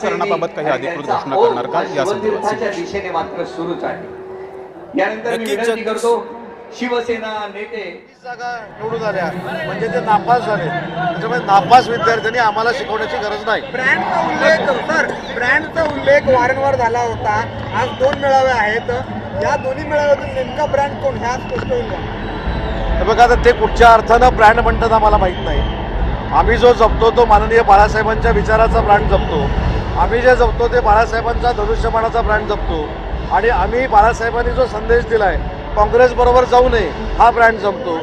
खासगीकरणाबाबत काही अधिकृत घोषणा करणार का या संदर्भात दिशेने मात्र सुरूच आहे। यानंतर मी विनंती करतो शिवसेना नेते जागा निवडून आल्या म्हणजे ते नापास झाले, त्याच्यामुळे नापास विद्यार्थ्यांनी आम्हाला शिकवण्याची गरज नाही। ब्रँडचा उल्लेख सर, ब्रँडचा उल्लेख वारंवार झाला होता। आज 2 मेळावे आहेत, या दोन्ही मेळाव्यातून नेमका ब्रँड कोण ह्या स्पष्ट होईल का? हे बघा आता ते कुठच्या अर्थानं ब्रँड म्हणतात आम्हाला माहीत नाही। आम्ही जो जपतो तो माननीय बाळासाहेबांच्या विचाराचा ब्रँड जपतो, आम्ही जे जपतो ते बाळासाहेबांचा धनुष्यबाणाचा ब्रँड जपतो आणि आम्ही बाळासाहेबांनी जो संदेश दिलाय काँग्रेस बरोबर जाऊ नये हा ब्रँड जपतो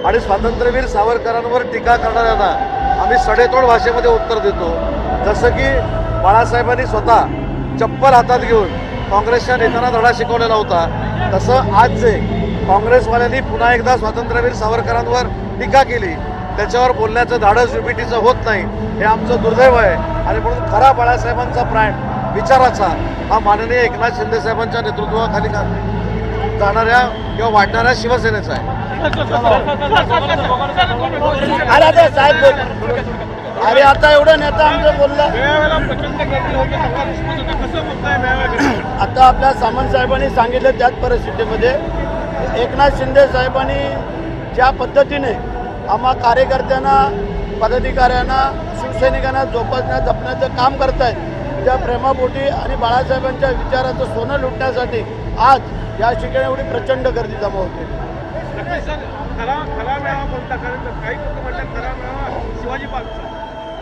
आणि स्वातंत्र्यवीर सावरकरांवर टीका करणाऱ्यांना आम्ही सडेतोड भाषेमध्ये उत्तर देतो। जसं की बाळासाहेबांनी स्वतः चप्पल हातात घेऊन काँग्रेसच्या नेत्यांना धडा शिकवलेला होता, तसं आज जे काँग्रेसवाल्यांनी पुन्हा एकदा स्वातंत्र्यवीर सावरकरांवर टीका केली त्याच्यावर बोलण्याचं धाडस युपीटीचं होत नाही, हे आमचं दुर्दैव आहे। आणि म्हणून खरा बाळासाहेबांचा ब्रँड विचाराचा हा माननीय एकनाथ शिंदे साहेबांच्या नेतृत्वाखाली जाणाऱ्या किंवा वाढणाऱ्या शिवसेनेचा आहे। अरे आता एवढं नेता आमचं बोललं, आता आपल्या सामंत साहेबांनी सांगितलं त्याच परिस्थितीमध्ये एकनाथ शिंदे साहेबांनी ज्या पद्धतीने आम्हा कार्यकर्त्यांना, पदाधिकाऱ्यांना, शिवसैनिकांना जपण्याचं काम करतायत, त्या प्रेमापोटी आणि बाळासाहेबांच्या विचाराचं सोनं लुटण्यासाठी आज या ठिकाणी एवढी प्रचंड गर्दी जमा होते।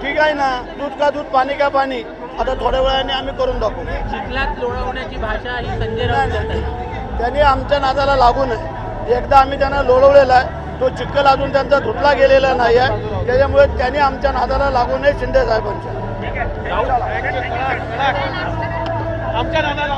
ठीक आहे ना, दूध का दूध पाणी का पाणी, आता थोड्या वेळाने आम्ही करून दाखवू। चिखलात लोळवण्याची भाषा ही संजय राऊत करतात। त्यांनी आमच्या नादाला लागू नये, एकदा आम्ही त्यांना लोळवलेला आहे, तो चिखल अजून त्यांचा धुतला गेलेला नाही आहे, त्याच्यामुळे त्यांनी आमच्या नादाला लागू नये शिंदे साहेबांच्या। आमच्या नादाला